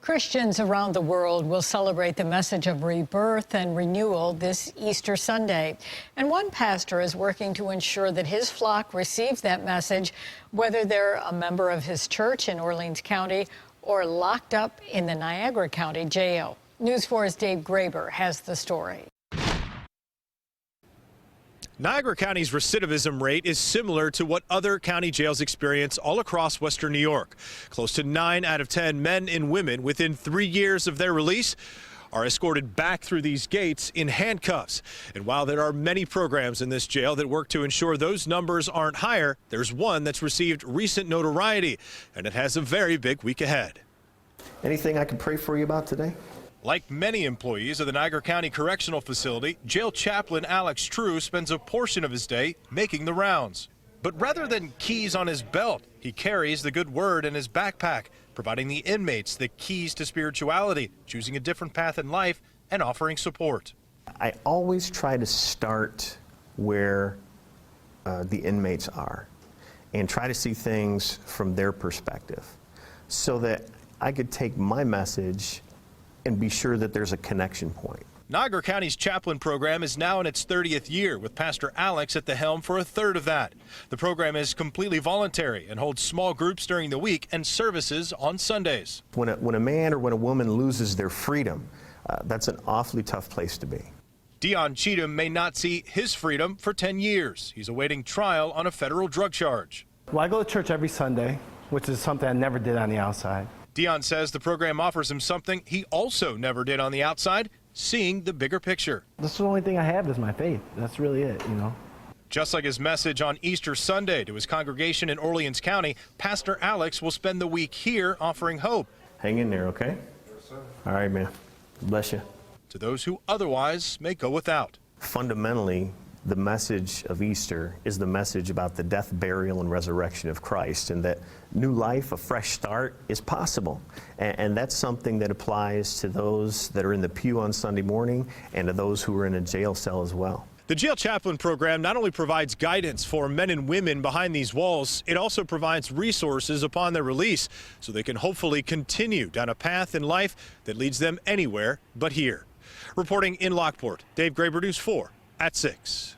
Christians around the world will celebrate the message of rebirth and renewal this Easter Sunday. And one pastor is working to ensure that his flock receives that message, whether they're a member of his church in Orleans County or locked up in the Niagara County Jail. News 4's Dave Graber has the story. Niagara County's recidivism rate is similar to what other county jails experience all across western New York. Close to 9 out of 10 men and women within 3 years of their release are escorted back through these gates in handcuffs. And while there are many programs in this jail that work to ensure those numbers aren't higher, there's one that's received recent notoriety, and it has a very big week ahead. Anything I can pray for you about today? Like many employees of the Niagara County Correctional Facility, jail chaplain Alex True spends a portion of his day making the rounds. But rather than keys on his belt, he carries the good word in his backpack, providing the inmates the keys to spirituality, choosing a different path in life, and offering support. I always try to start where the inmates are and try to see things from their perspective so that I could take my message and be sure that there's a connection point. Niagara County's chaplain program is now in its 30th year, with Pastor Alex at the helm for a third of that. The program is completely voluntary and holds small groups during the week and services on Sundays. When a man or when a woman loses their freedom, that's an awfully tough place to be. DION CHEATHAM may not see his freedom for 10 years. He's awaiting trial on a federal drug charge. Well, I go to church every Sunday, which is something I never did on the outside. DION says the program offers him something he also never did on the outside, seeing the bigger picture. This is the only thing I have is my faith. That's really it, you know. Just like his message on Easter Sunday to his congregation in Orleans County, Pastor Alex will spend the week here offering hope. Hang in there, okay? Yes, sir. All right, man. Bless you. To those who otherwise may go without. Fundamentally, the message of Easter is the message about the death, burial, and resurrection of Christ, and that new life, a fresh start, is possible. And that's something that applies to those that are in the pew on Sunday morning and to those who are in a jail cell as well. The jail chaplain program not only provides guidance for men and women behind these walls, it also provides resources upon their release so they can hopefully continue down a path in life that leads them anywhere but here. Reporting in Lockport, Dave Graber, News 4 at 6.